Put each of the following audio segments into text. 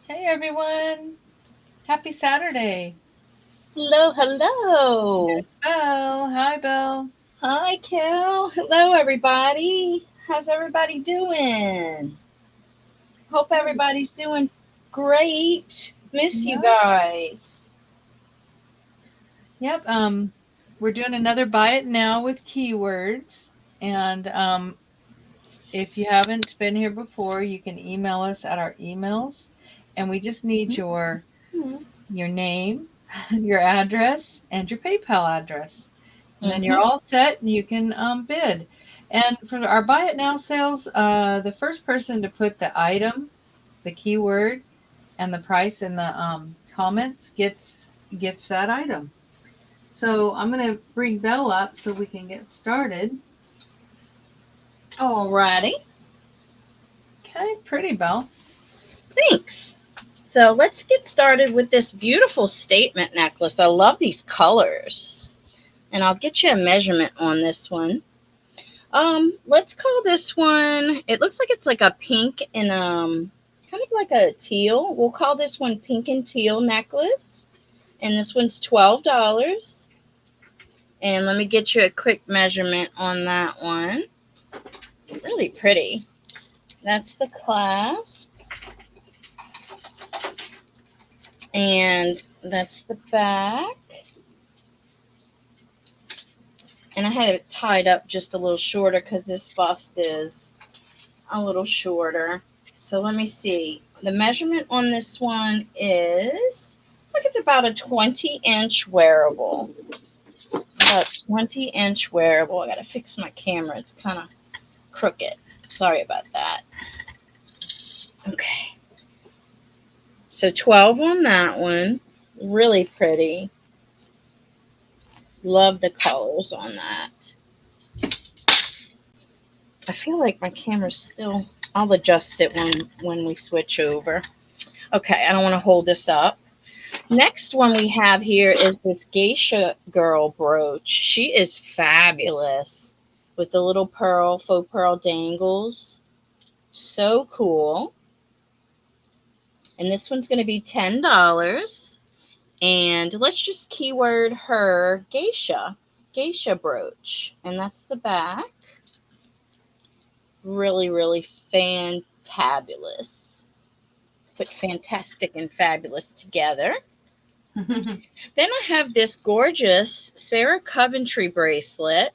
Hey everyone! Happy Saturday! Hello, hello. Bo, hi Bo. Hi, Kel. Hello, everybody. How's everybody doing? Hope everybody's doing great. Miss you Yep, guys. yep. We're doing another buy it now with keywords, and if you haven't been here before, you can email us at our emails, and we just need Mm-hmm. your name, your address, and your PayPal address, and then you're Mm-hmm. all set, and you can bid. And for our buy it now sales, the first person to put the item, the keyword, and the price in the comments gets that item. So I'm going to bring Belle up so we can get started. Alrighty. Okay, pretty Belle. Thanks. So let's get started with this beautiful statement necklace. I love these colors. And I'll get you a measurement on this one. Let's call this one, it looks like it's like a pink and kind of like a teal. We'll call this one pink and teal necklace. And this one's $12. And let me get you a quick measurement on that one. Really pretty. That's the clasp. And that's the back. And I had it tied up just a little shorter because this bust is a little shorter. So let me see. The measurement on this one is, looks like it's about a 20-inch wearable. About 20-inch wearable. I gotta fix my camera. It's kind of crooked. Sorry about that. Okay. So 12 on that one. Really pretty. Love the colors on that. I feel like my camera's still, I'll adjust it when we switch over. Okay, I don't want to hold this up. Next one we have here is this geisha girl brooch. She is fabulous with the little pearl, faux pearl dangles. So cool. And this one's going to be $10. And let's just keyword her geisha brooch. And that's the back. Really, really fantabulous. Put fantastic and fabulous together. Then I have this gorgeous Sarah Coventry bracelet.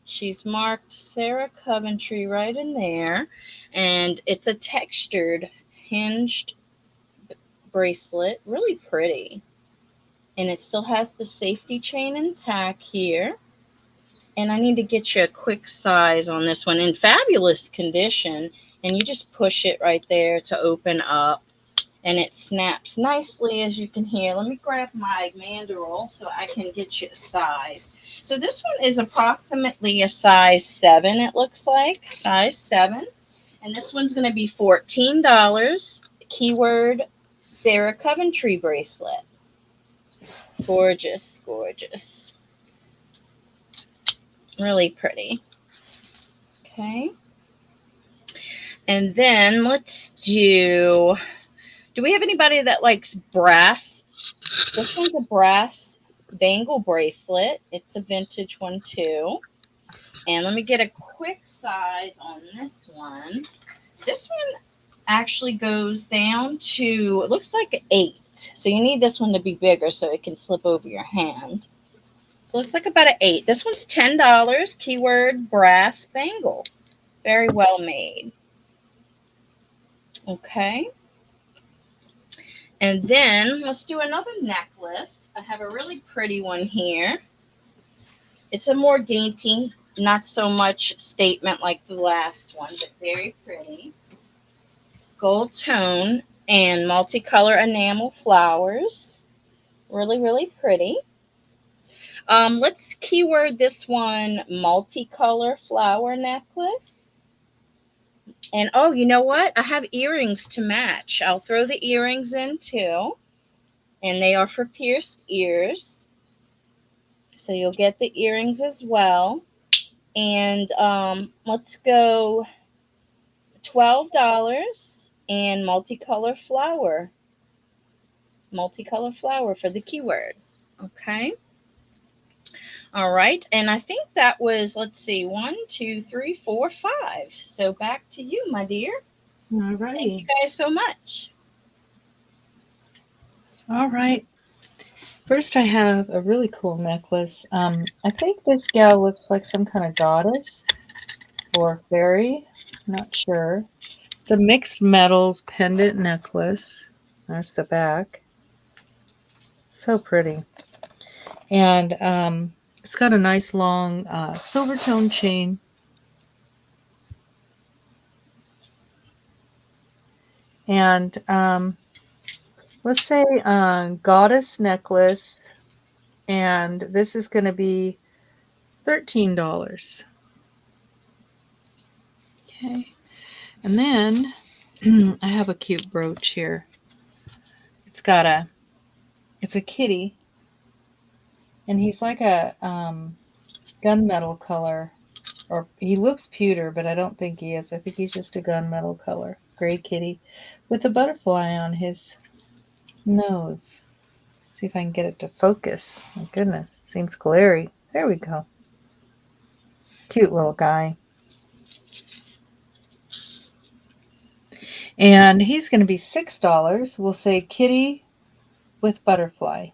She's marked Sarah Coventry right in there. And it's a textured, hinged bracelet. Really pretty. And it still has the safety chain intact here. And I need to get you a quick size on this one in fabulous condition. And you just push it right there to open up. And it snaps nicely, as you can hear. Let me grab my mandrel so I can get you a size. So this one is approximately a size 7, it looks like. Size 7. And this one's going to be $14. Keyword Sarah Coventry bracelet. Gorgeous, gorgeous. Really pretty. Okay. And then let's do we have anybody that likes brass? This one's a brass bangle bracelet. It's a vintage one too. And let me get a quick size on this one. This one actually goes down to, it looks like 8. So you need this one to be bigger so it can slip over your hand. So it looks like about an 8. This one's $10. Keyword brass bangle. Very well made. Okay. And then let's do another necklace. I have a really pretty one here. It's a more dainty, not so much statement like the last one, but very pretty. Gold tone and multicolor enamel flowers. Really, really pretty. Let's keyword this one multicolor flower necklace. And oh, you know what? I have earrings to match. I'll throw the earrings in too. And they are for pierced ears. So you'll get the earrings as well. And let's go $12. and multicolor flower. Multicolor flower for the keyword. Okay. All right. And I think that was, let's see, 1, 2, 3, 4, 5. So back to you, my dear. All Thank you righty. guys so much. All right. First, I have a really cool necklace. I think this gal looks like some kind of goddess or fairy. Not sure. It's a mixed metals pendant necklace. There's the back. So pretty. And it's got a nice long silver tone chain. And let's say goddess necklace. And this is going to be $13. Okay. And then I have a cute brooch here. It's a kitty, and he's like a gunmetal color, or he looks pewter, but I don't think he is. I think he's just a gunmetal color, gray kitty, with a butterfly on his nose. See if I can get it to focus. My goodness, it seems glary. There we go. Cute little guy. And he's going to be $6. We'll say kitty with butterfly.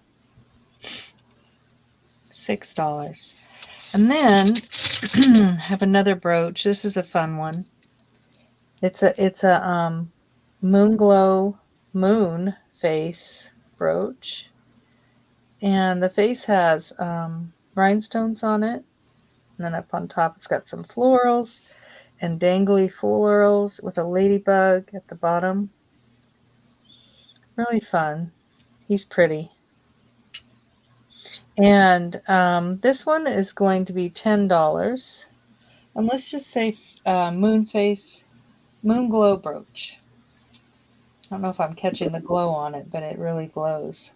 $6. And then have another brooch. This is a fun one. It's a moon glow moon face brooch, and the face has rhinestones on it, and then up on top it's got some florals and dangly florals with a ladybug at the bottom. Really fun. He's pretty. And this one is going to be $10. And let's just say moon face, moon glow brooch. I don't know if I'm catching the glow on it, but it really glows.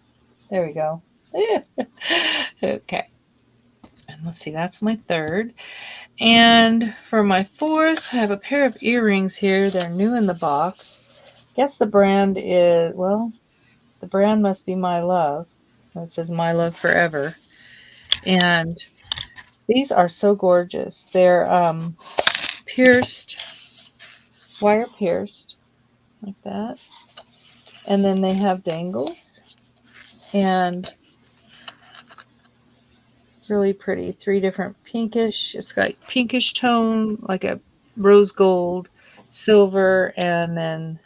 There we go. Okay. And let's see, that's my third. And for my fourth, I have a pair of earrings here. They're new in the box. Guess the brand is, well, the brand must be My Love. It says My Love Forever. And these are so gorgeous. They're pierced, wire pierced, like that. And then they have dangles. And really pretty. 3 different pinkish. It's got pinkish tone, like a rose gold, silver, and then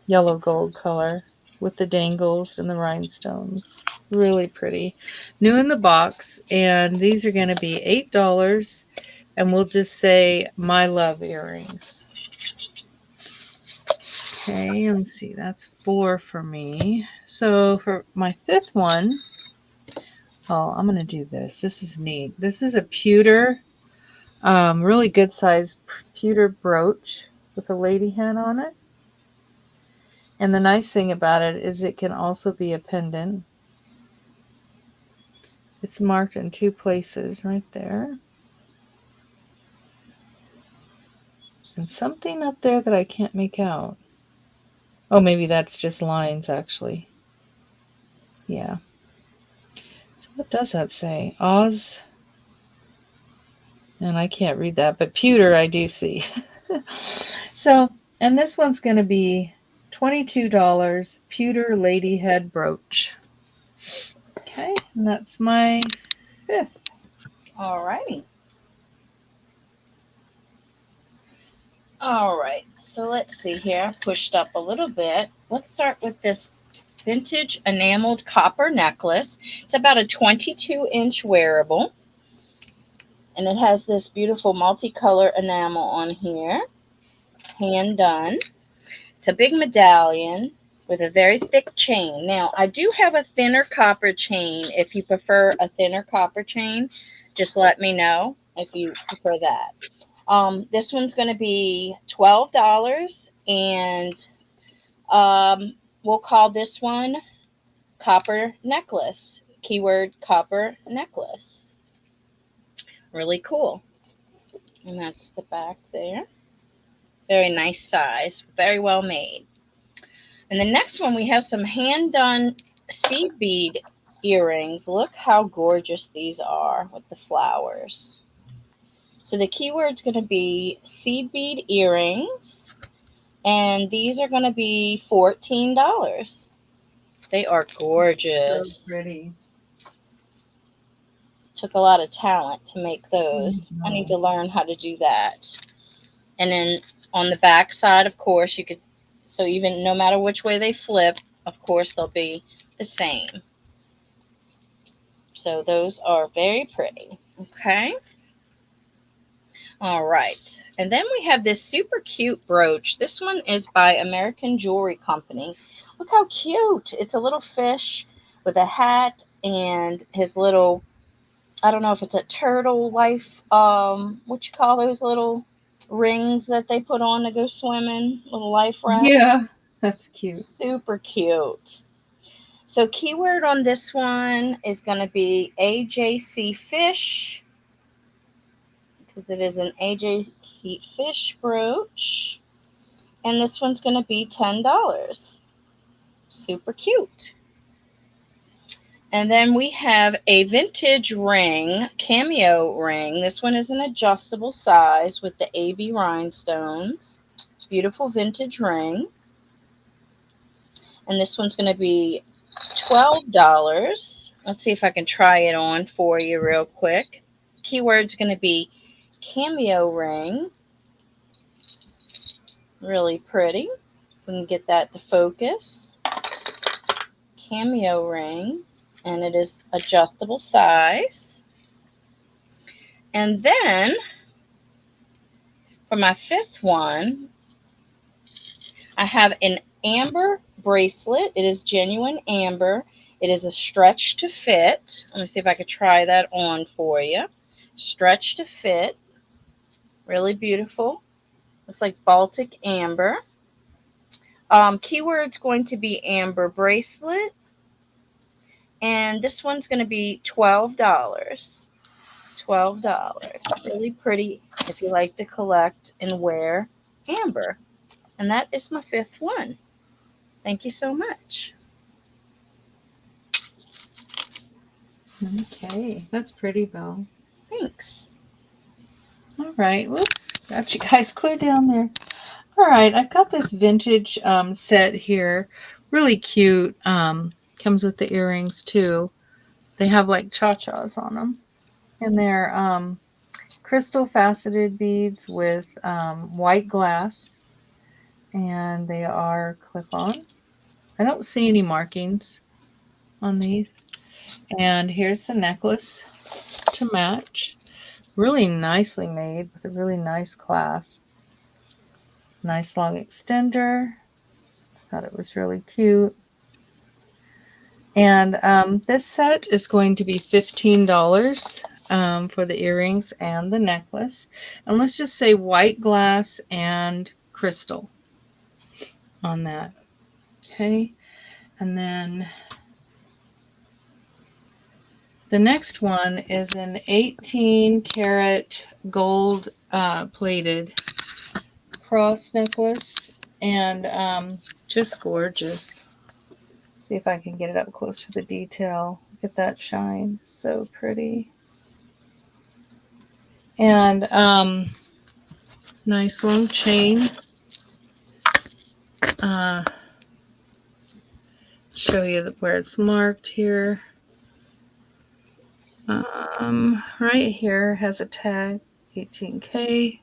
yellow gold color with the dangles and the rhinestones. Really pretty. New in the box, and these are going to be $8. And we'll just say My Love earrings. Okay, let's see. That's 4 for me. So for my fifth one, oh, I'm going to do this. This is neat. This is a pewter, really good size pewter brooch with a lady hen on it. And the nice thing about it is it can also be a pendant. It's marked in 2 places right there. And something up there that I can't make out. Oh, maybe that's just lines actually. Yeah. So what does that say? Oz. And I can't read that, but pewter I do see. So, and this one's going to be $22, pewter lady head brooch. Okay, and that's my fifth. All righty. All right. So let's see here. I pushed up a little bit. Let's start with this vintage enameled copper necklace. It's about a 22-inch wearable. And it has this beautiful multicolor enamel on here. Hand done. It's a big medallion with a very thick chain. Now, I do have a thinner copper chain. If you prefer a thinner copper chain, just let me know if you prefer that. This one's going to be $12, and we'll call this one copper necklace. Keyword copper necklace. Really cool. And that's the back there. Very nice size, very well made. And the next one, we have some hand done seed bead earrings. Look how gorgeous these are with the flowers. So the keyword's going to be seed bead earrings, and these are going to be $14. They are So gorgeous. pretty. Took a lot of talent to make those. I need Mhm. to learn how to do that. And then on the back side, of course, you could, so even no matter which way they flip, of course, they'll be the same. So those are very pretty. Okay. All right. And then we have this super cute brooch. This one is by American Jewelry Company. Look how cute. It's a little fish with a hat and his little, I don't know if it's a turtle life, what you call those little rings that they put on to go swimming, little life raft. Yeah, that's cute. Super cute. So keyword on this one is going to be AJC fish, because it is an AJC fish brooch. And this one's going to be $10. Super cute. And then we have a vintage ring, cameo ring. This one is an adjustable size with the AB rhinestones. Beautiful vintage ring. And this one's going to be $12. Let's see if I can try it on for you real quick. Keyword's going to be cameo ring. Really pretty. We can get that to focus. Cameo ring. And it is adjustable size. And then for my fifth one, I have an amber bracelet. It is genuine amber. It is a stretch to fit. Let me see if I could try that on for you. Stretch to fit. Really beautiful. Looks like Baltic amber. Keyword's going to be amber bracelet. And this one's going to be $12. $12. Really pretty if you like to collect and wear amber. And that is my fifth one. Thank you so much. Okay, that's pretty, Bill. Thanks. All right, whoops, got you guys clear down there. All right, I've got this vintage set here, really cute. Comes with the earrings too. They have like cha-chas on them, and they're crystal faceted beads with white glass, and they are clip-on. I don't see any markings on these. And here's the necklace to match. Really nicely made with a really nice clasp. Nice long extender. Thought it was really cute. And this set is going to be $15 for the earrings and the necklace. And let's just say white glass and crystal on that. Okay. And then the next one is an 18 karat gold plated cross necklace, and just gorgeous. See if I can get it up close for the detail. Look at that shine. So pretty. And nice long chain. Uh, show you where it's marked here. Right here has a tag, 18K.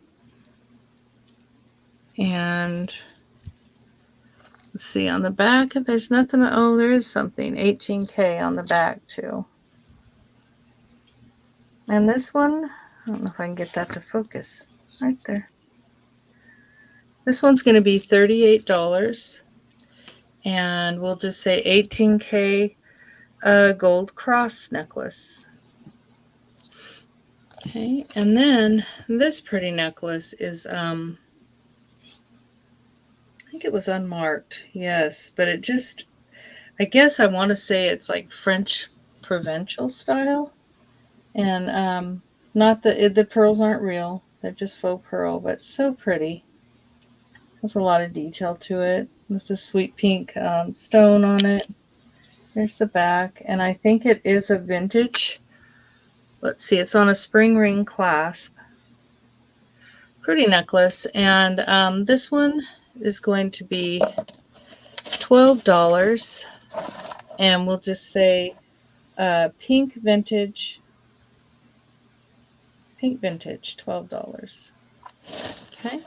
And let's see on the back if there's nothing. Oh, there is something. 18K on the back too. And this one, I don't know if I can get that to focus. Right there. This one's going to be $38. And we'll just say 18K gold cross necklace. Okay, and then this pretty necklace is I think it was unmarked, yes, but it just, I guess I want to say it's like French provincial style, and not the pearls aren't real; they're just faux pearl, but so pretty. Has a lot of detail to it with the sweet pink stone on it. There's the back, and I think it is a vintage. Let's see, it's on a spring ring clasp. Pretty necklace, and this one is going to be $12, and we'll just say pink vintage, $12. Okay,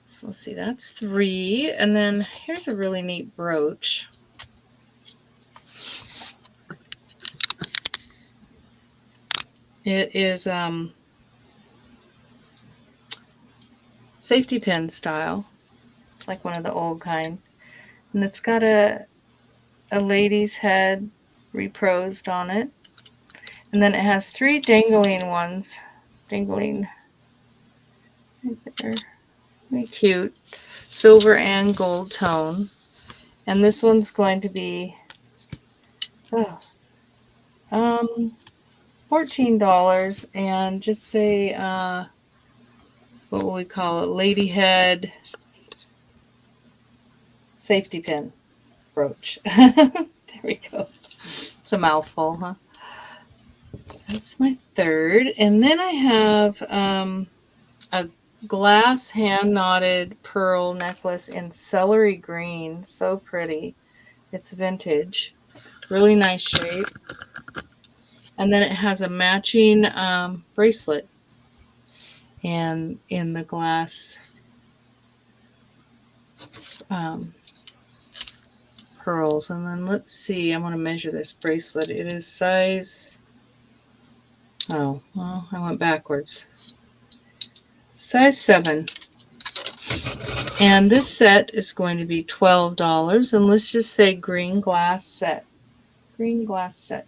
so let's see, that's 3, and then here's a really neat brooch. It is safety pin style. It's like one of the old kind, and it's got a lady's head reprosed on it, and then it has 3 dangling ones, dangling right there. Really cute, silver and gold tone. And this one's going to be oh, $14, and just say what will we call it? Lady head safety pin brooch. There we go. It's a mouthful, huh? So that's my third, and then I have a glass hand knotted pearl necklace in celery green. So pretty. It's vintage. Really nice shape. And then it has a matching bracelet and in the glass um, pearls. And then let's see, I want to measure this bracelet. It is size, oh, well, I went backwards. Size 7. And this set is going to be $12. And let's just say green glass set. Green glass set.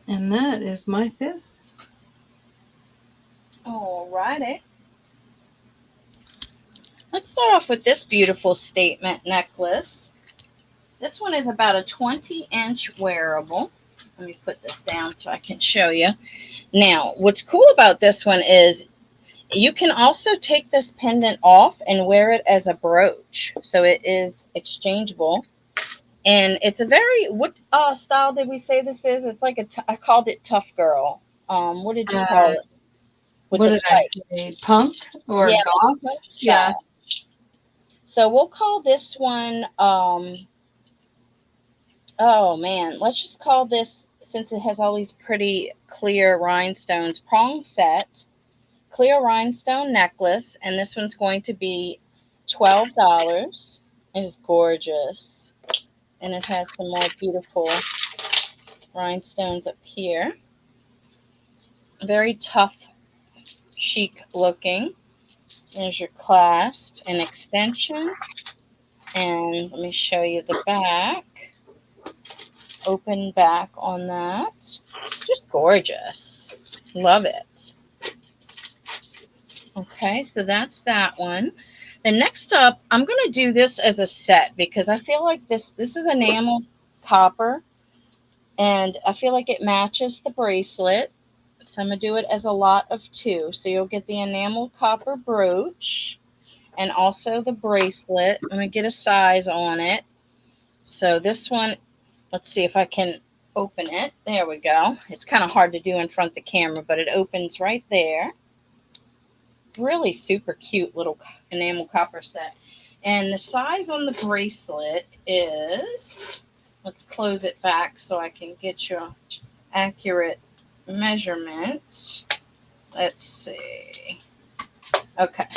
And that is my 5th. All righty. Let's start off with this beautiful statement necklace. This one is about a 20-inch wearable. Let me put this down so I can show you. Now, what's cool about this one is you can also take this pendant off and wear it as a brooch. So it is exchangeable. And it's a very, what style did we say this is? It's like I called it tough girl. What did you call it? With What the did I spikes. say? Punk or Yeah, goth? Yeah. So we'll call this one, oh man, let's just call this, since it has all these pretty clear rhinestones, prong set, clear rhinestone necklace. And this one's going to be $12. It is gorgeous. And it has some more beautiful rhinestones up here. Very tough, chic looking. There's your clasp and extension. And let me show you the back. Open back on that. Just gorgeous. Love it. Okay, so that's that one. Then next up, I'm going to do this as a set because I feel like this is enamel copper, and I feel like it matches the bracelet. So I'm going to do it as a lot of 2. So you'll get the enamel copper brooch and also the bracelet. I'm going to get a size on it. So this one, let's see if I can open it. There we go. It's kind of hard to do in front of the camera, but it opens right there. Really super cute little enamel copper set. And the size on the bracelet is, let's close it back so I can get you accurate measurement. Let's see. Okay.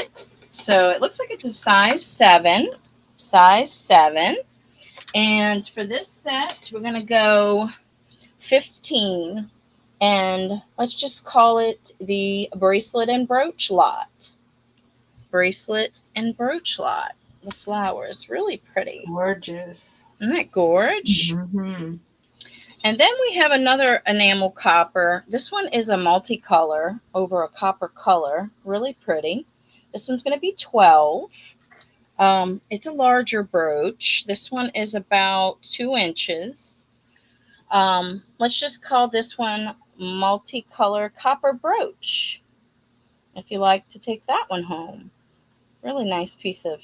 So it looks like it's a size 7. Size 7. And for this set, we're going to go 15. And let's just call it the bracelet and brooch lot. Bracelet and brooch lot. The flowers. Really pretty. Gorgeous. Isn't that gorge? Mm-hmm. And then we have another enamel copper. This one is a multicolor over a copper color. Really pretty. This one's going to be 12. It's a larger brooch. This one is about 2 inches. Let's just call this one multicolor copper brooch, if you like to take that one home. Really nice piece of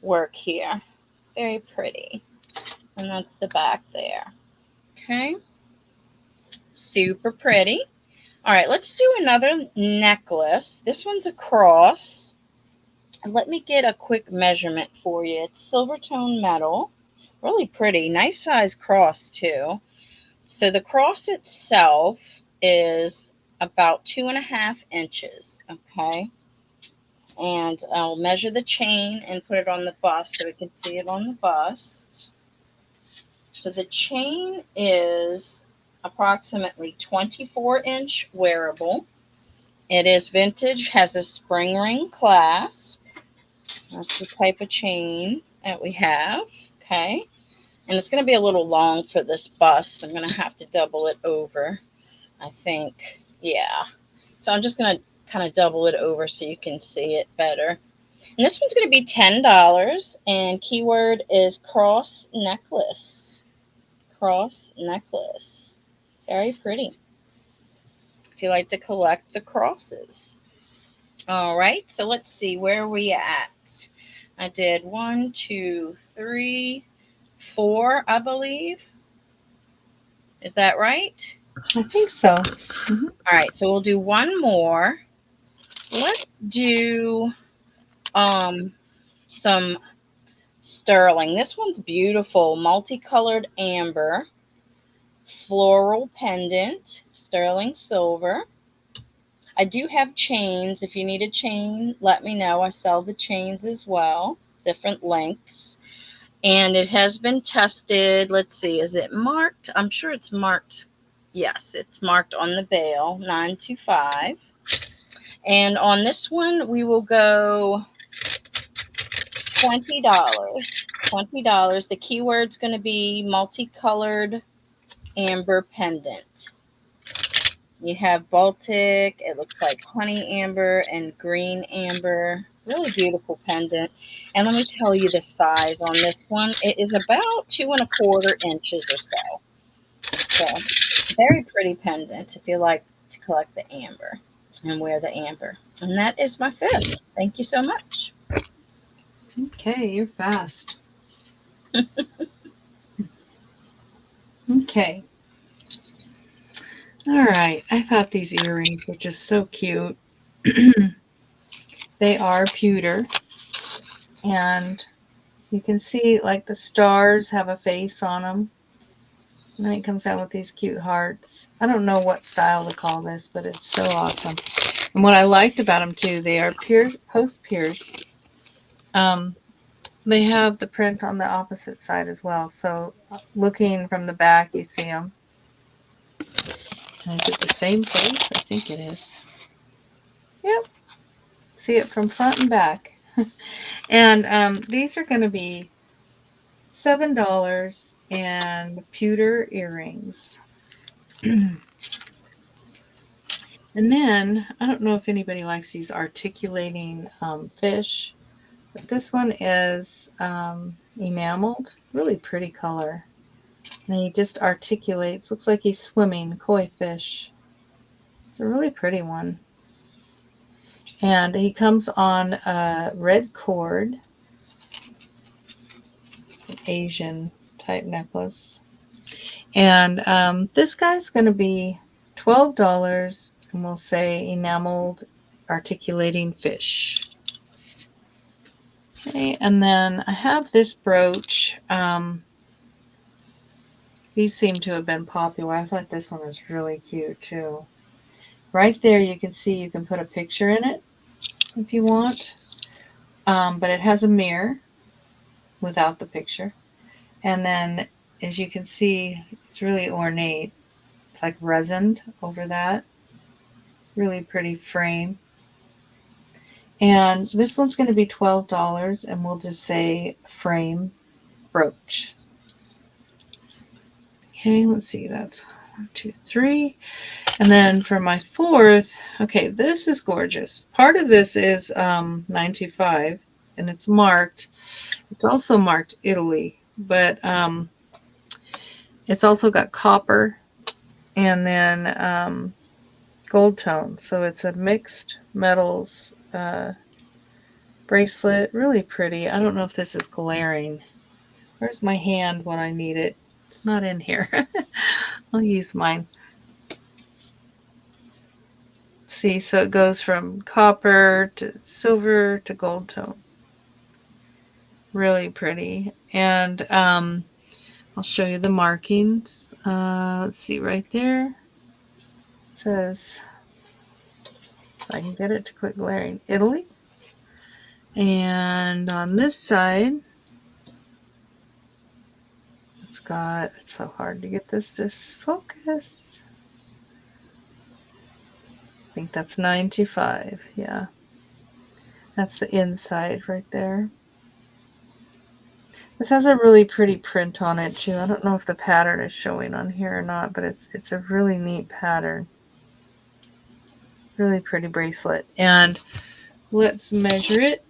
work here. Very pretty. And that's the back there. Okay. Super pretty. All right, let's do another necklace. This one's a cross. Let me get a quick measurement for you. It's silver tone metal. Really pretty. Nice size cross, too. So the cross itself is about 2.5 inches. Okay. And I'll measure the chain and put it on the bust so we can see it on the bust. So the chain is approximately 24-inch wearable. It is vintage, has a spring ring clasp. That's the type of chain that we have. Okay. And it's going to be a little long for this bust. I'm going to have to double it over, I think. Yeah. So I'm just going to kind of double it over so you can see it better. And this one's going to be $10. And keyword is cross necklace. Cross necklace. Very pretty. If you like to collect the crosses. All right. So let's see. Where are we at? I did 1, 2, 3, 4, I believe. Is that right? I think so. All right. So we'll do one more. Let's do some sterling. This one's beautiful, multicolored amber, floral pendant, sterling silver. I do have chains. If you need a chain, let me know. I sell the chains as well, different lengths. And it has been tested. Let's see, is it marked? I'm sure it's marked. Yes, it's marked on the bail, 925. And on this one, we will go $20. $20. The keyword's going to be multicolored amber pendant. You have Baltic, it looks like honey amber and green amber. Really beautiful pendant. And let me tell you the size on this one. It is about 2.25 inches or so. So, very pretty pendant if you like to collect the amber and wear the amber. And that is my fifth. Thank you so much. Okay, you're fast. Okay. All right. I thought these earrings were just so cute. They are pewter, and you can see like the stars have a face on them. And then it comes out with these cute hearts. I don't know what style to call this, but it's so awesome. And what I liked about them too, they are post pierced. They have the print on the opposite side as well. So looking from the back, you see them. And is it the same place? I think it is. Yep. See it from front and back. And these are going to be $7 and pewter earrings. And then, I don't know if anybody likes these articulating fish, but this one is enameled, really pretty color. And he just articulates, looks like he's swimming, koi fish. It's a really pretty one. And he comes on a red cord. It's an Asian type necklace. And this guy's going to be $12, and we'll say enameled articulating fish. Okay, and then I have this brooch. These seem to have been popular. I thought this one was really cute too. Right there, you can see you can put a picture in it if you want, but it has a mirror without the picture. And then, as you can see, it's really ornate. It's like resined over that. Really pretty frame. And this one's going to be $12, and we'll just say frame brooch. Okay, let's see. That's 1, 2, 3. And then for my fourth, okay, this is gorgeous. Part of this is 925, and it's marked. It's also marked Italy, but it's also got copper and then gold tone. So it's a mixed metals bracelet. Really pretty. I don't know if this is glaring. Where's my hand when I need it? It's not in here. I'll use mine. See, so it goes from copper to silver to gold tone. Really pretty. And I'll show you the markings. Let's see right there. It says, if I can get it to quit glaring, Italy. And on this side, it's so hard to get this to focus. I think that's 925. Yeah. That's the inside right there. This has a really pretty print on it too. I don't know if the pattern is showing on here or not, but it's a really neat pattern. Really pretty bracelet. And let's measure it.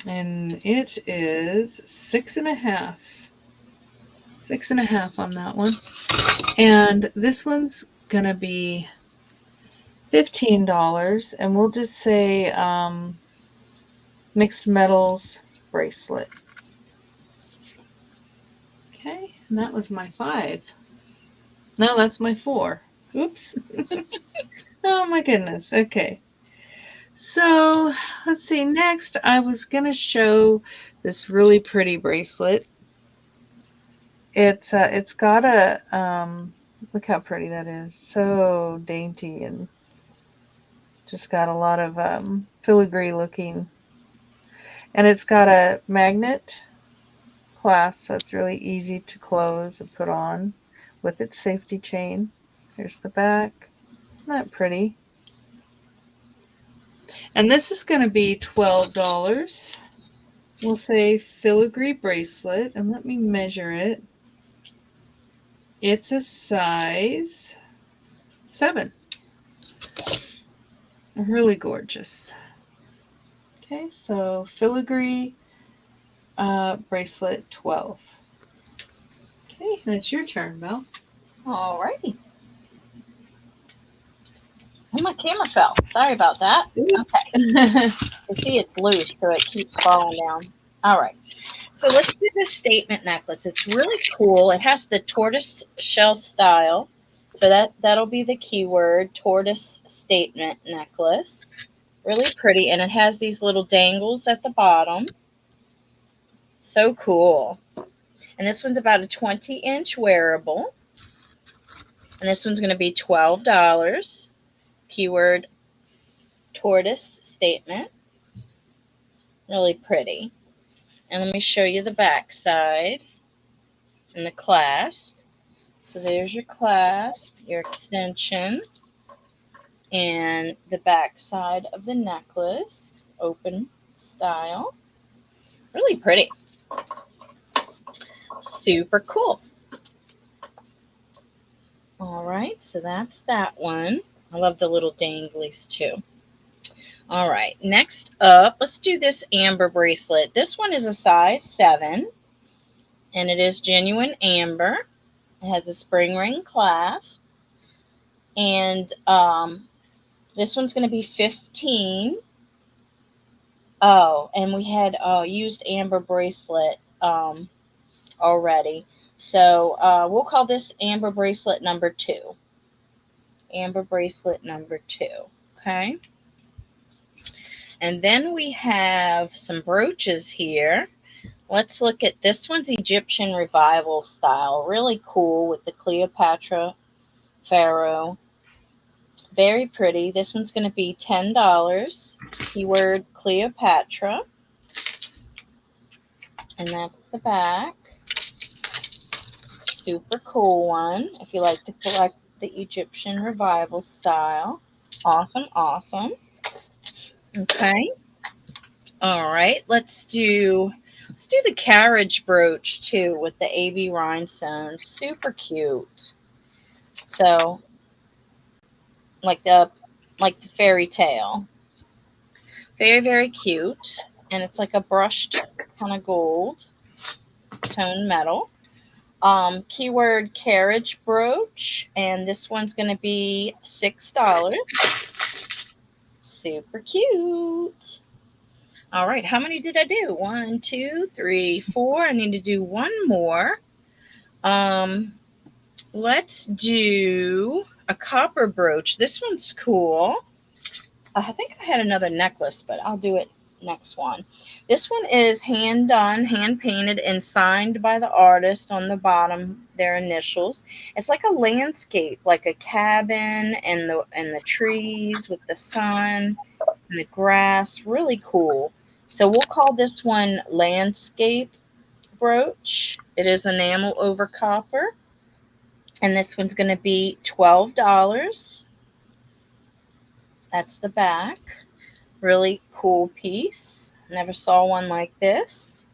And it is 6.5. 6.5 on that one. And this one's gonna be $15, and we'll just say mixed metals bracelet. Okay, and that was my 5. No, that's my 4. Oops. Oh my goodness. Okay. So let's see. Next, I was gonna show this really pretty bracelet. It's got a look how pretty that is. So dainty and just got a lot of filigree looking. And it's got a magnet clasp, so it's really easy to close and put on with its safety chain. There's the back. Isn't that pretty? And this is going to be $12. We'll say filigree bracelet, and let me measure it. It's a size 7. Really gorgeous. Okay, so filigree bracelet 12. Okay, that's your turn, Belle. All righty. And my camera fell. Sorry about that. Okay. You see it's loose, so it keeps falling down. All right. So let's do this statement necklace. It's really cool. It has the tortoise shell style. So that'll be the keyword, tortoise statement necklace. Really pretty. And it has these little dangles at the bottom. So cool. And this one's about a 20-inch wearable. And this one's going to be $12. Keyword, tortoise statement. Really pretty. And let me show you the back side and the clasp. So there's your clasp, your extension, and the back side of the necklace, open style. Really pretty. Super cool. All right, so that's that one. I love the little danglies too. All right, next up, let's do this amber bracelet. This one is a size 7, and it is genuine amber. It has a spring ring clasp, and this one's going to be 15. Oh, and we had used amber bracelet already. So we'll call this amber bracelet number 2. Amber bracelet number 2. Okay. And then we have some brooches here. Let's look at this one's Egyptian revival style. Really cool with the Cleopatra pharaoh. Very pretty. This one's going to be $10. Keyword Cleopatra. And that's the back. Super cool one if you like to collect the Egyptian revival style. Awesome, awesome. Okay. All right, let's do the carriage brooch too with the AB rhinestone. Super cute. So like the fairy tale. Very, very cute. And it's like a brushed kind of gold tone metal. Keyword carriage brooch, and this one's going to be $6. $6. Super cute. All right, how many did I do? One, two, three, four. I need to do one more. Um, let's do a copper brooch. This one's cool. I think I had another necklace, but I'll do it next one. This one is hand done, hand painted, and signed by the artist on the bottom, their initials. It's like a landscape, like a cabin and the trees with the sun and the grass. Really cool. So we'll call this one landscape brooch. It is enamel over copper. And this one's going to be $12. That's the back. Really cool piece. Never saw one like this.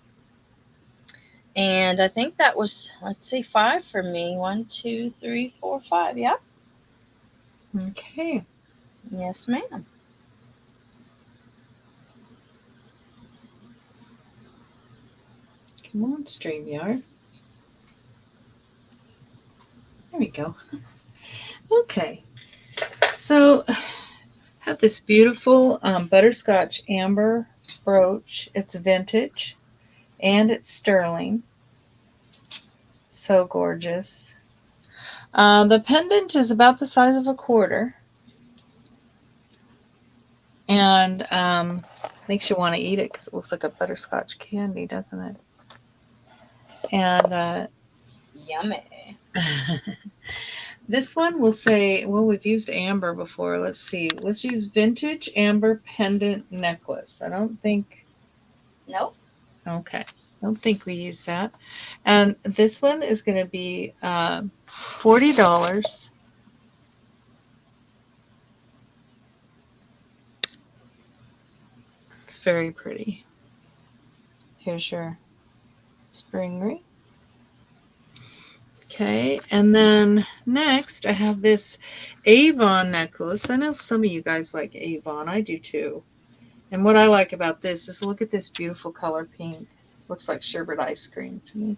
And I think that was, let's see, five for me. One, two, three, four, five. Yep. Okay. Yes, ma'am. Come on, StreamYard. There we go. Okay. So I have this beautiful butterscotch amber brooch. It's vintage and it's sterling. So gorgeous. The pendant is about the size of a quarter. And makes you want to eat it because it looks like a butterscotch candy, doesn't it? And Yummy. this one will say, well, we've used amber before. Let's see. Let's use vintage amber pendant necklace. I don't think. Nope. Okay. I don't think we use that. And this one is going to be $40. It's very pretty. Here's your spring ring. Okay, and then next I have this Avon necklace. I know some of you guys like Avon. I do too. And what I like about this is look at this beautiful color pink. Looks like sherbet ice cream to me.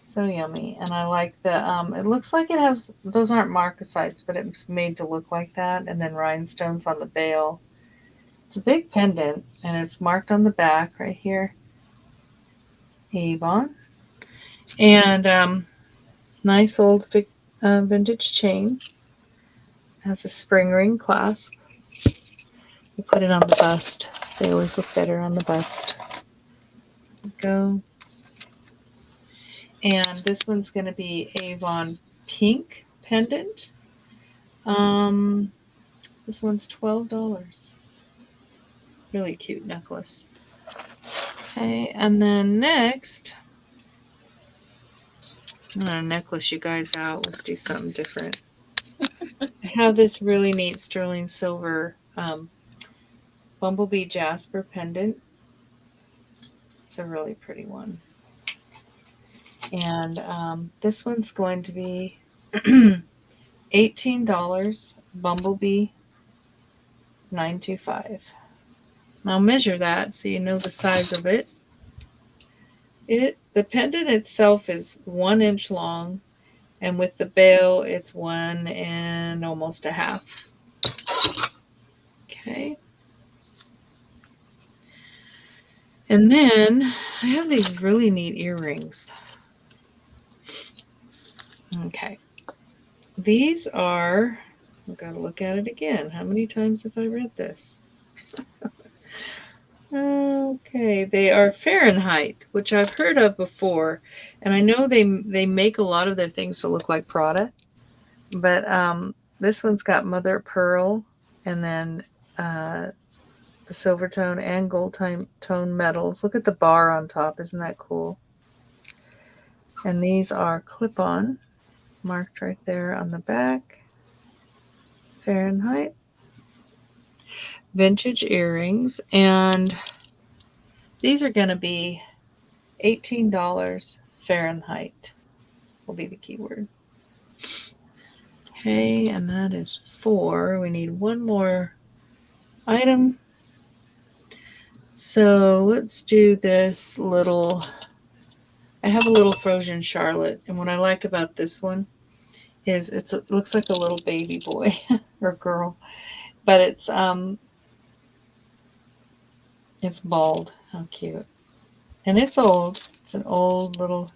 So yummy. And I like the, it looks like it has, those aren't marcasites, but it's made to look like that. And then rhinestones on the bail. It's a big pendant and it's marked on the back right here. Avon. And nice old vintage chain. Has a spring ring clasp. You put it on the bust. They always look better on the bust. Go. And this one's going to be Avon pink pendant. This one's $12. Really cute necklace. Okay, and then next, I'm going to necklace you guys out. Let's do something different. I have this really neat sterling silver bumblebee jasper pendant. It's a really pretty one. And this one's going to be $18. Bumblebee 925. Now measure that so you know the size of it. The pendant itself is 1 inch long, and with the bail it's 1 and almost a half. Okay. And then I have these really neat earrings. Okay. These are, I've got to look at it again. How many times have I read this? Okay, they are Fahrenheit, which I've heard of before, and I know they make a lot of their things to look like Prada, but this one's got mother of pearl, and then the silver tone and gold tone metals. Look at the bar on top, isn't that cool? And these are clip-on, marked right there on the back. Fahrenheit. Vintage earrings, and these are going to be $18 Fahrenheit will be the keyword. Okay, and that is 4. We need one more item. So let's do this little, I have a little frozen Charlotte, and what I like about this one is it looks like a little baby boy or girl, but it's It's bald. How cute. And it's old. It's an old little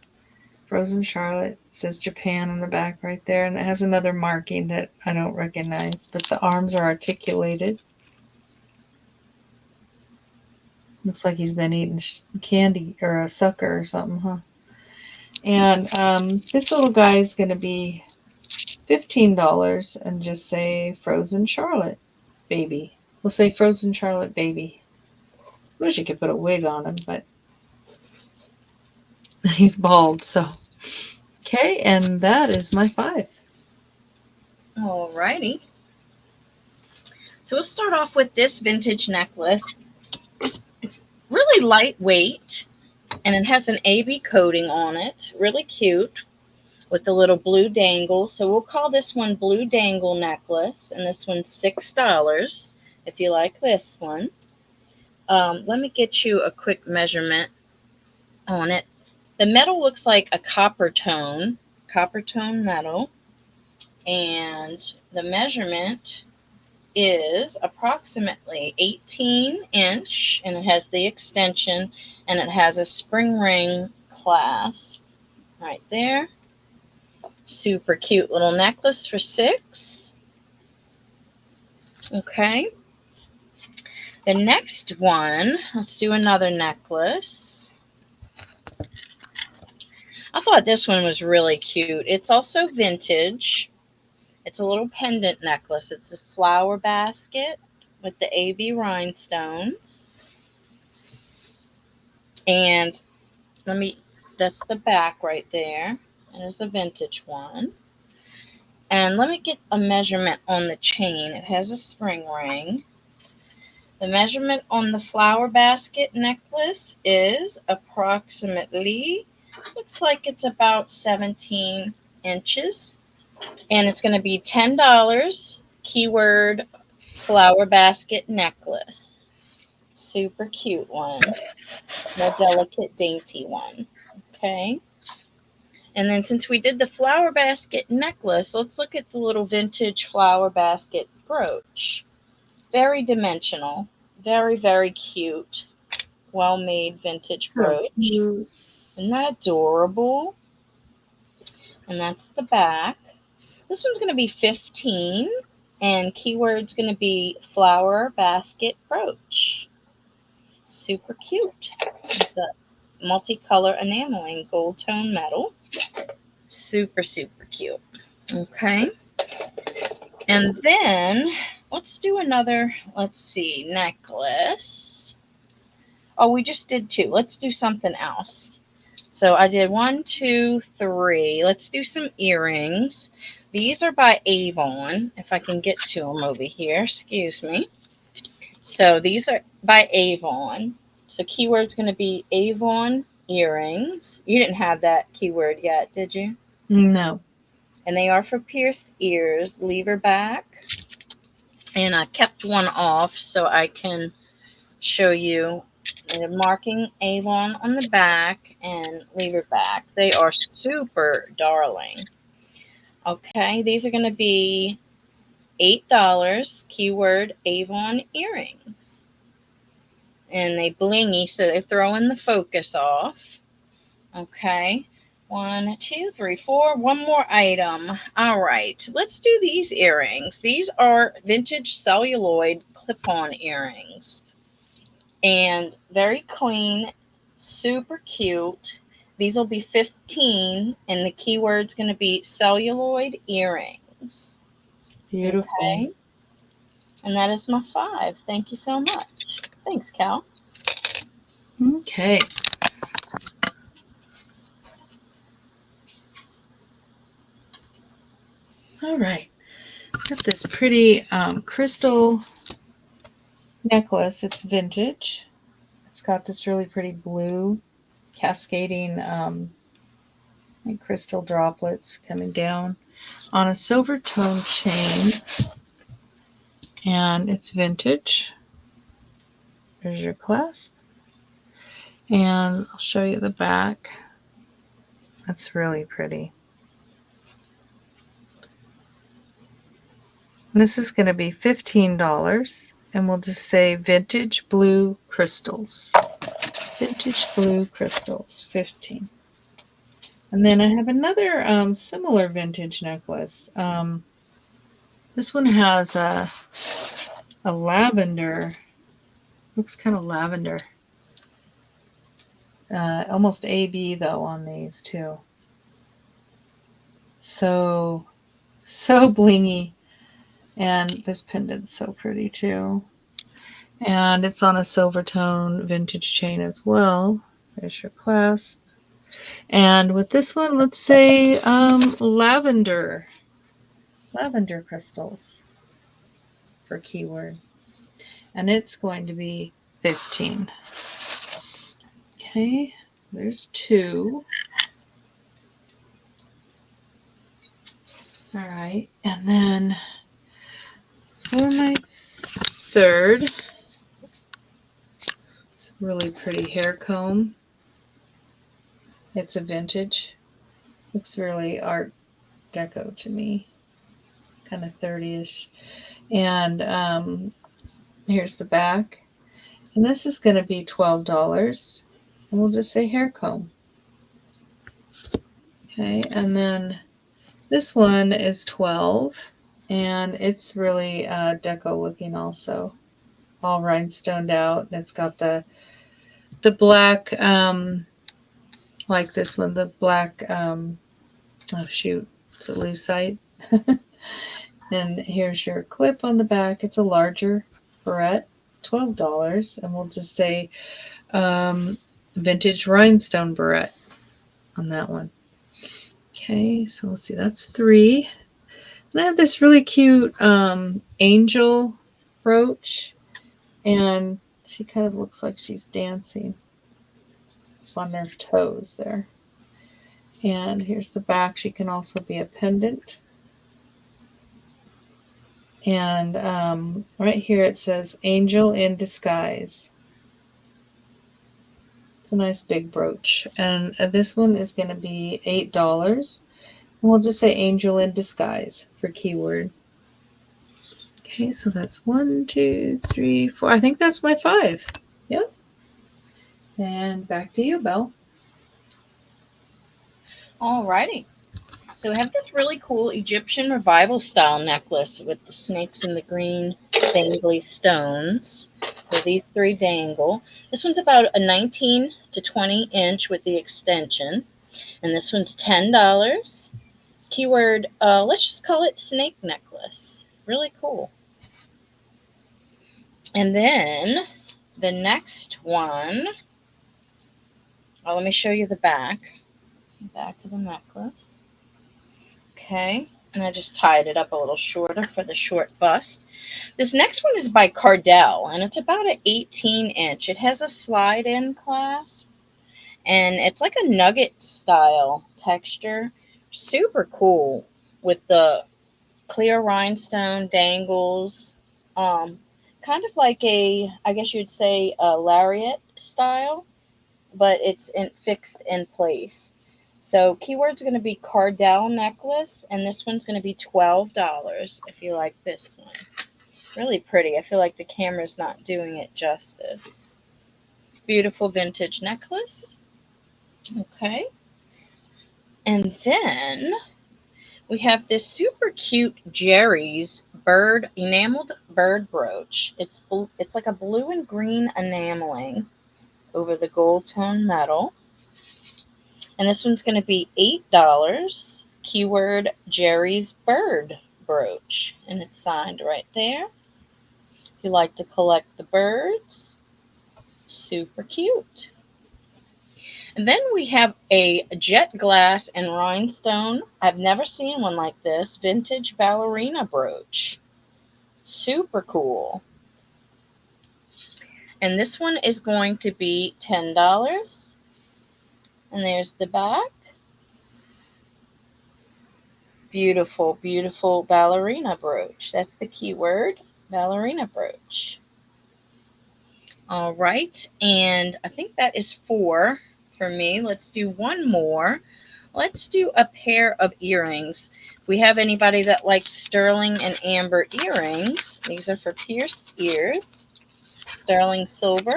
Frozen Charlotte. It says Japan on the back right there. And it has another marking that I don't recognize, but the arms are articulated. Looks like he's been eating candy or a sucker or something, huh? And this little guy is going to be $15 and just say Frozen Charlotte baby. We'll say Frozen Charlotte baby. Wish you could put a wig on him, but he's bald, so. Okay, and that is my 5. Alrighty. So we'll start off with this vintage necklace. It's really lightweight and it has an AB coating on it. Really cute with the little blue dangle. So we'll call this one Blue Dangle Necklace, and this one's $6 if you like this one. Let me get you a quick measurement on it. The metal looks like a copper tone metal, and the measurement is approximately 18-inch, and it has the extension, and it has a spring ring clasp right there. Super cute little necklace for $6. Okay. The next one, let's do another necklace. I thought this one was really cute. It's also vintage. It's a little pendant necklace. It's a flower basket with the AB rhinestones. And that's the back right there. And there's a vintage one. And let me get a measurement on the chain. It has a spring ring. The measurement on the flower basket necklace is approximately, looks like it's about 17 inches. And it's going to be $10. Keyword flower basket necklace. Super cute one. More delicate, dainty one. Okay. And then since we did the flower basket necklace, let's look at the little vintage flower basket brooch. Very dimensional. Very, very cute. Well-made vintage So brooch. cute. Isn't that adorable? And that's the back. This one's going to be 15, and keyword's going to be flower basket brooch. Super cute. The multicolor enameling gold tone metal. Super, super cute. Okay. And then let's do another, necklace. Oh, we just did 2. Let's do something else. So I did 1, 2, 3. Let's do some earrings. These are by Avon, if I can get to them over here. Excuse me. So these are by Avon. So keyword's going to be Avon earrings. You didn't have that keyword yet, did you? No. And they are for pierced ears, lever back. And I kept one off so I can show you the marking Avon on the back and lever back. They are super darling. Okay, these are going to be $8, keyword Avon earrings. And they blingy, so they throw in the focus off. Okay, 1, 2, 3, 4. One more item. All right, let's do these earrings. These are vintage celluloid clip-on earrings. And very clean, super cute. These will be 15, and the keyword's going to be celluloid earrings. Beautiful. Okay. And that is my 5. Thank you so much. Thanks, Cal. Okay. All right. Got this pretty crystal necklace. It's vintage. It's got this really pretty blue cascading like crystal droplets coming down on a silver tone chain. And it's vintage. There's your clasp. And I'll show you the back. That's really pretty. This is going to be $15, and we'll just say vintage blue crystals. Vintage blue crystals, 15. And then I have another similar vintage necklace. This one has a lavender, looks kind of lavender. Almost AB though on these too. So blingy. And this pendant's so pretty too. And it's on a silver tone vintage chain as well. There's your clasp. And with this one, let's say lavender crystals for keyword. And it's going to be 15. Okay, so there's 2. All right, and then for my third, it's a really pretty hair comb. It's a vintage. Looks really art deco to me, kind of 30ish. And here's the back. And this is going to be $12. And we'll just say hair comb. Okay, and then this one is 12, and it's really deco looking also, all rhinestoned out. And it's got the black, like this one, the black, oh shoot, it's a lucite. And here's your clip on the back. It's a larger barrette, $12, and we'll just say vintage rhinestone barrette on that one. Okay, so let's see, that's 3. And I have this really cute angel brooch, and she kind of looks like she's dancing on her toes there. And here's the back. She can also be a pendant. And right here it says Angel in Disguise. It's a nice big brooch. And this one is going to be $8. And we'll just say Angel in Disguise for keyword. Okay, so that's 1, 2, 3, 4. I think that's my 5. Yep. And back to you, Belle. Alrighty. So we have this really cool Egyptian revival style necklace with the snakes and the green dangly stones. So these 3 dangle. This one's about a 19 to 20 inch with the extension. And this one's $10. Keyword, let's just call it snake necklace. Really cool. And then the next one, let me show you the back of the necklace. Okay, and I just tied it up a little shorter for the short bust. This next one is by Cardell, and it's about an 18 inch. It has a slide-in clasp, and it's like a nugget style texture. Super cool with the clear rhinestone dangles. Kind of like I guess you'd say a lariat style, but it's fixed in place. So keyword's going to be Cardell necklace, and this one's going to be $12 if you like this one. Really pretty. I feel like the camera's not doing it justice. Beautiful vintage necklace. Okay. And then we have this super cute Jerry's enameled bird brooch. It's like a blue and green enameling over the gold tone metal. And this one's going to be $8. Keyword Jerry's bird brooch. And it's signed right there. If you like to collect the birds, super cute. And then we have a jet glass and rhinestone. I've never seen one like this. Vintage ballerina brooch. Super cool. And this one is going to be $10. And there's the back. Beautiful, beautiful ballerina brooch. That's the keyword, ballerina brooch. All right, and I think that is 4 for me. Let's do one more. Let's do a pair of earrings. We have anybody that likes sterling and amber earrings? These are for pierced ears. Sterling silver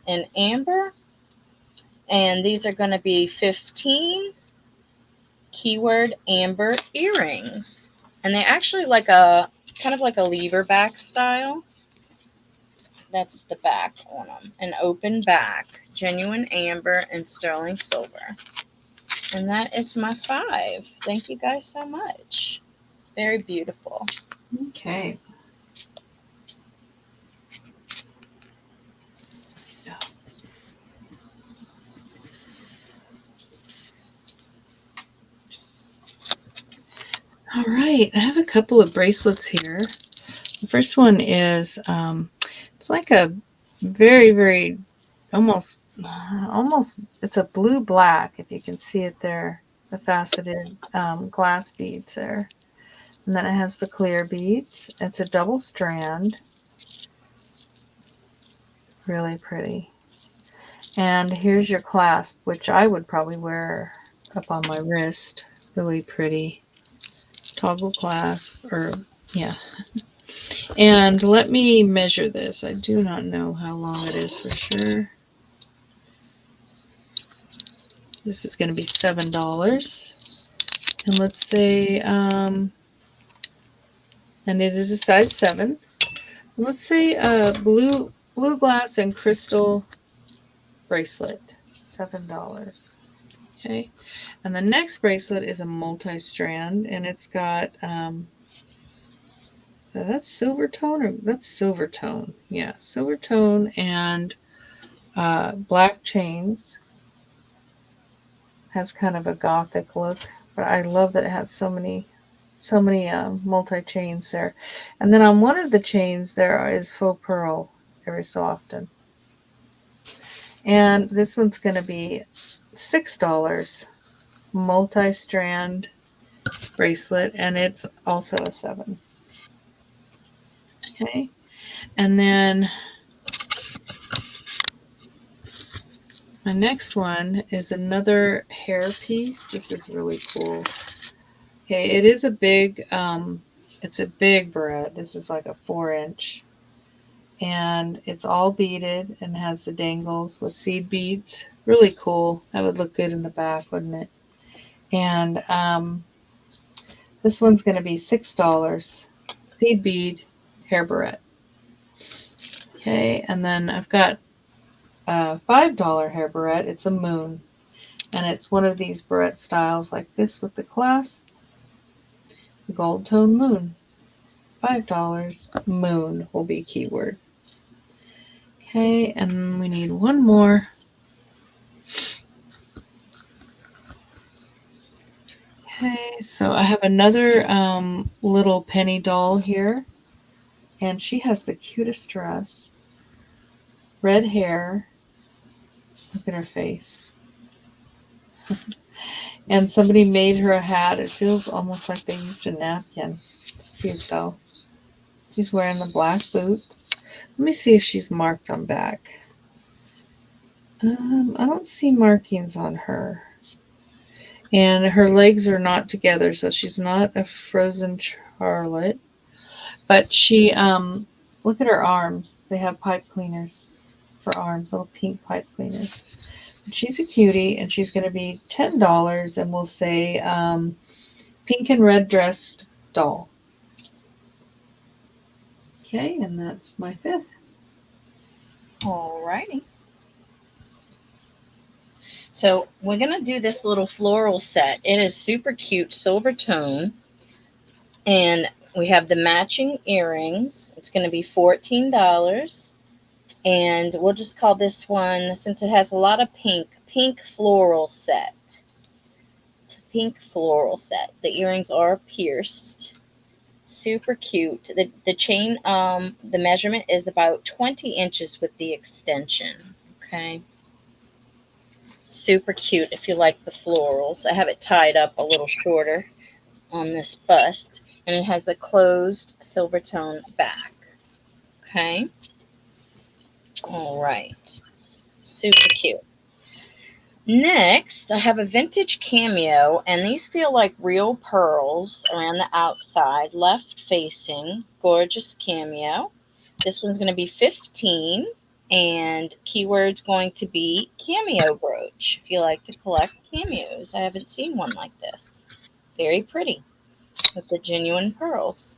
and amber. And these are going to be 15 keyword amber earrings. And they're actually like a kind of like a lever back style. That's the back on them. An open back, genuine amber and sterling silver. And that is my 5. Thank you guys so much. Very beautiful. Okay. All right, I have a couple of bracelets here. The first one is it's like a very, very almost, it's a blue black, if you can see it there, the faceted glass beads there. And then it has the clear beads. It's a double strand. Really pretty. And here's your clasp, which I would probably wear up on my wrist. Really pretty. Toggle clasp, or yeah. And let me measure this. I do not know how long it is for sure. This is going to be $7. And let's say, and it is a size 7. Let's say blue glass and crystal bracelet, $7. Okay. And the next bracelet is a multi-strand, and it's got so that's silver tone, or that's silver tone. Yeah, silver tone and black chains. Has kind of a gothic look, but I love that it has so many multi chains there. And then on one of the chains there is faux pearl every so often. And this one's going to be $6, multi-strand bracelet, and it's also a 7. Okay. And then my next one is another hair piece. This is really cool. Okay, it is a big, it's a big barrette. This is like a 4-inch. And it's all beaded and has the dangles with seed beads. Really cool. That would look good in the back, wouldn't it? And this one's going to be $6. Seed bead hair barrette. Okay, and then I've got a $5 hair barrette. It's a moon. And it's one of these barrette styles like this with the clasp. The gold tone moon. $5. Moon will be keyword. Okay, and we need one more. Okay, so I have another little penny doll here, and she has the cutest dress. Red hair. Look at her face. And somebody made her a hat. It feels almost like they used a napkin. It's cute though. She's wearing the black boots. Let me see if she's marked on back. I don't see markings on her. And her legs are not together, so she's not a frozen Charlotte. But she, look at her arms. They have pipe cleaners for arms, little pink pipe cleaners. She's a cutie, and she's going to be $10, and we'll say pink and red dressed doll. Okay, and that's my 5th. All righty. So we're going to do this little floral set. It is super cute, silver tone. And we have the matching earrings. It's going to be $14. And we'll just call this one, since it has a lot of pink floral set. Pink floral set. The earrings are pierced. Super cute. The chain, the measurement is about 20 inches with the extension. Okay. Super cute if you like the florals. I have it tied up a little shorter on this bust, and it has the closed silver tone back. Okay. All right. Super cute. Next, I have a vintage cameo, and these feel like real pearls around the outside, left facing, gorgeous cameo. This one's going to be 15, and keyword's going to be cameo brooch. If you like to collect cameos, I haven't seen one like this. Very pretty with the genuine pearls.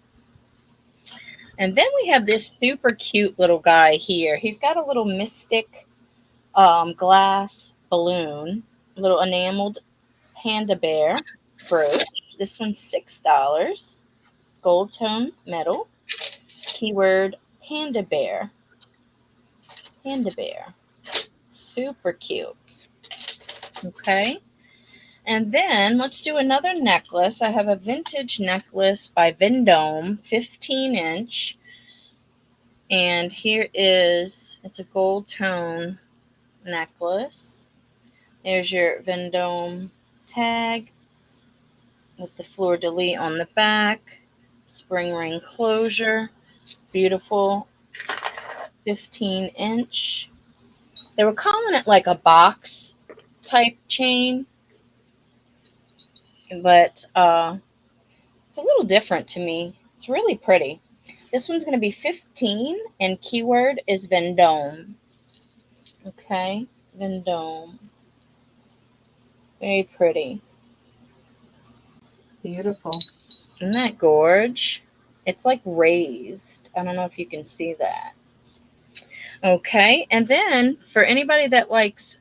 And then we have this super cute little guy here. He's got a little mystic glass balloon, little enameled panda bear brooch. This one's $6. Gold tone metal. Keyword panda bear. Panda bear. Super cute. Okay. And then let's do another necklace. I have a vintage necklace by Vendome, 15-inch. And here it's a gold tone necklace. There's your Vendome tag with the fleur de lis on the back, spring ring closure, beautiful 15-inch. They were calling it like a box type chain, but it's a little different to me. It's really pretty. This one's going to be 15, and keyword is Vendome. Okay, Vendome. Very pretty. Beautiful. Isn't that gorge? It's like raised. I don't know if you can see that. Okay, and then for anybody that likes,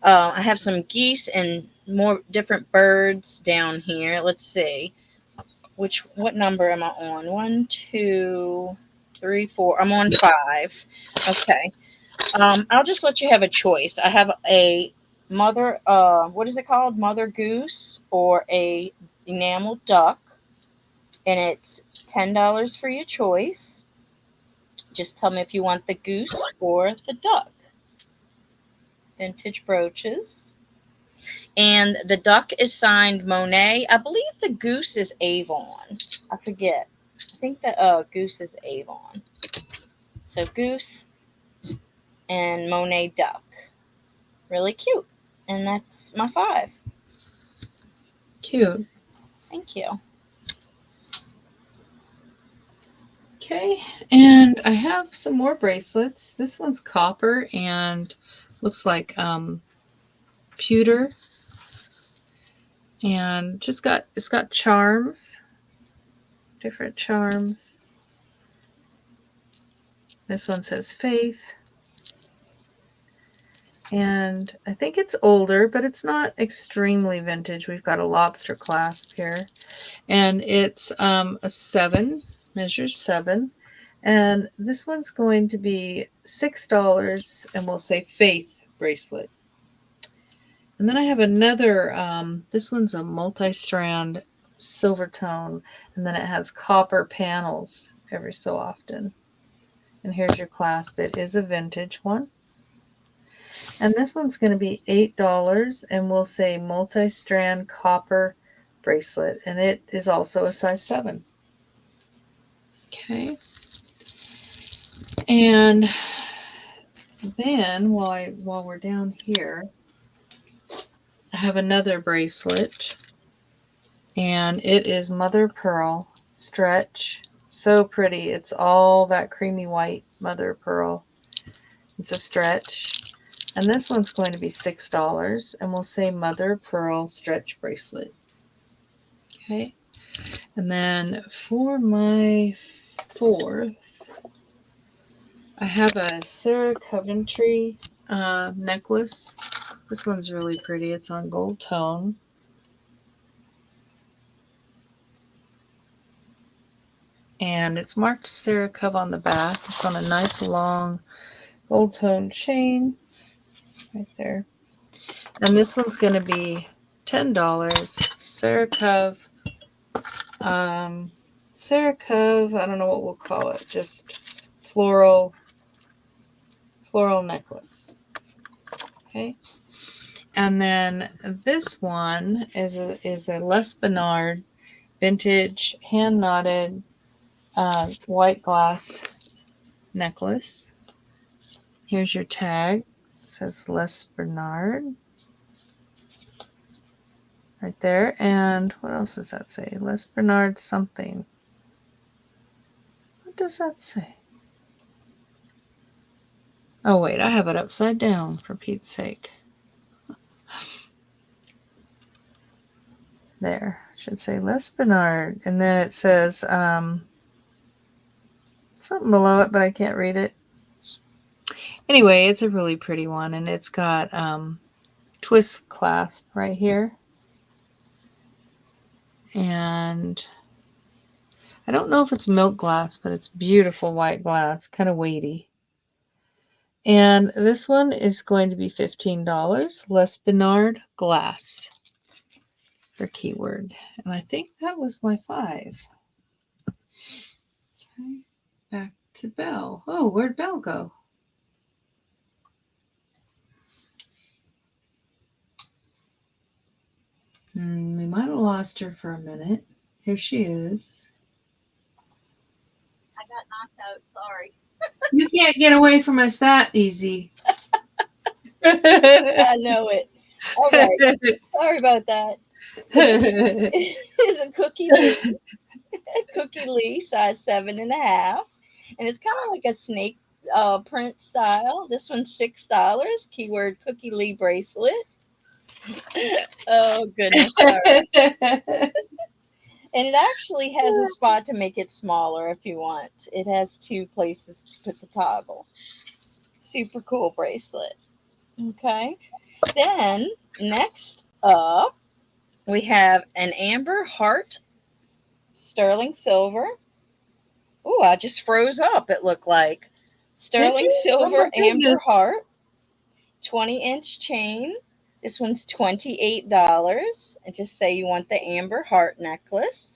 I have some geese and more different birds down here. Let's see, what number am I on? 1, 2, 3, 4. I'm on 5. Okay, I'll just let you have a choice. I have a mother, what is it called? Mother goose or a enamel duck, and it's $10 for your choice. Just tell me if you want the goose or the duck. Vintage brooches. And the duck is signed Monet. I believe the goose is Avon. I forget. I think the goose is Avon. So goose and Monet duck. Really cute. And that's my 5. Cute. Thank you. Okay, and I have some more bracelets. This one's copper and looks like pewter, and it's got charms, different charms. This one says faith, and I think it's older, but it's not extremely vintage. We've got a lobster clasp here, and it's a 7, measures 7. And this one's going to be $6, and we'll say faith bracelet. And then I have another, this one's a multi-strand silver tone, and then it has copper panels every so often. And here's your clasp. It is a vintage one. And this one's going to be $8, and we'll say multi-strand copper bracelet, and it is also a size 7. Okay. And then while we're down here, I have another bracelet, and it is mother pearl stretch. So pretty. It's all that creamy white mother of pearl. It's a stretch. And this one's going to be $6, and we'll say mother of pearl stretch bracelet. Okay. And then for my 4th, I have a Sarah Coventry necklace. This one's really pretty. It's on gold tone. And it's marked Sarah Cove on the back. It's on a nice long gold tone chain right there. And this one's going to be $10. Sarah Cove. Sarah Cove, I don't know what we'll call it. Just floral necklace. Okay. And then this one is a Les Bernard vintage hand knotted white glass necklace. Here's your tag. It says Les Bernard. right there. And what else does that say? Les Bernard something. What does that say? Oh, wait, I have it upside down for Pete's sake. There, should say Les Bernard. And then it says something below it, but I can't read it. Anyway, it's a really pretty one, and it's got twist clasp right here. And I don't know if it's milk glass, but it's beautiful white glass, kind of weighty. And this one is going to be $15. Les Bernard glass for keyword. And I think that was my 5. Okay, back to Belle. Oh, where'd Belle go? We might have lost her for a minute. Here she is. I got knocked out. Sorry. You can't get away from us that easy. I know it. All right. Sorry about that. So this is a Cookie Lee, size 7.5, and it's kind of like a snake print style. This one's $6. Keyword Cookie Lee bracelet. Oh goodness, sorry. And it actually has a spot to make it smaller if you want. It has 2 places to put the toggle. Super cool bracelet. Okay. Then next up, we have an amber heart sterling silver. Oh, I just froze up. It looked like sterling silver amber heart, 20-inch chain. This one's $28. And just say you want the amber heart necklace.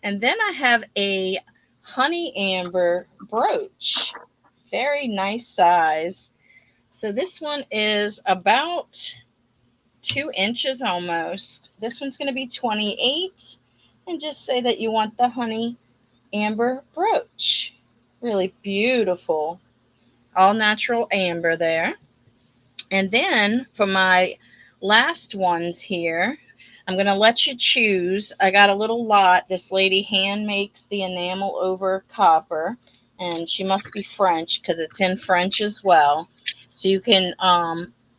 And then I have a honey amber brooch. Very nice size. So this one is about 2 inches almost. This one's going to be 28. And just say that you want the honey amber brooch. Really beautiful. All natural amber there. And then for my last ones here, I'm going to let you choose. I got a little lot. This lady hand makes the enamel over copper, and she must be French because it's in French as well. So you can,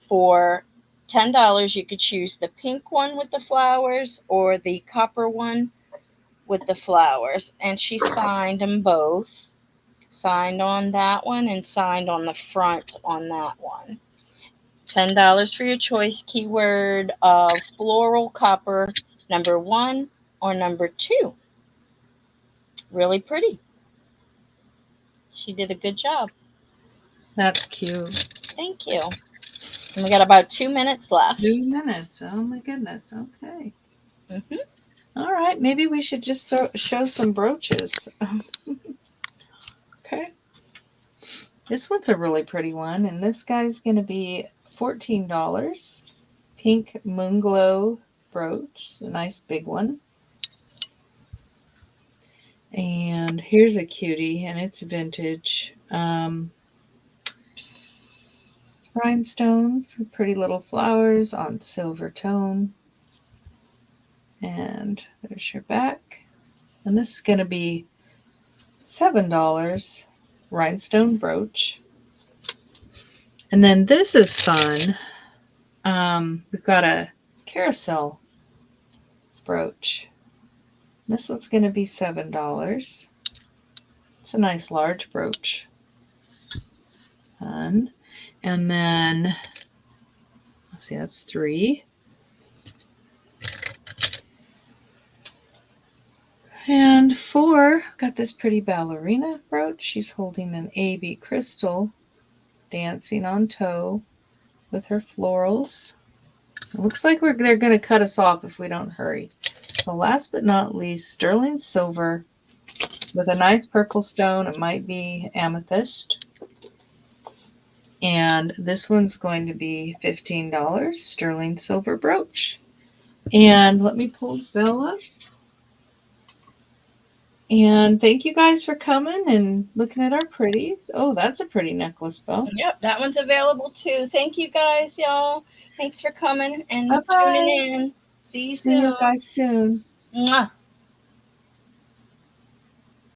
for $10, you could choose the pink one with the flowers or the copper one with the flowers. And she signed them both. Signed on that one and signed on the front on that one. $10 for your choice. Keyword of floral copper number 1 or number 2. Really pretty. She did a good job. That's cute. Thank you. And we got about 2 minutes left. 2 minutes. Oh my goodness. Okay. Mm-hmm. All right. Maybe we should just show some brooches. Okay. This one's a really pretty one, and this guy's going to be $14. Pink moon glow brooch. A nice big one. And here's a cutie, and it's vintage. It's rhinestones, pretty little flowers on silver tone. And there's your back. And this is going to be $7. Rhinestone brooch. And then this is fun. We've got a carousel brooch. This one's going to be $7. It's a nice large brooch. Fun. And then, let's see, that's 3. And 4, got this pretty ballerina brooch. She's holding an AB crystal, dancing on toe with her florals. It looks like they're going to cut us off if we don't hurry. So last but not least, sterling silver with a nice purple stone. It might be amethyst. And this one's going to be $15, sterling silver brooch. And let me pull Belle up. And thank you guys for coming and looking at our pretties. Oh, that's a pretty necklace, Belle. Yep, that one's available too. Thank you guys, y'all. Thanks for coming and Bye-bye. tuning in. See you See you soon. guys soon. Mwah.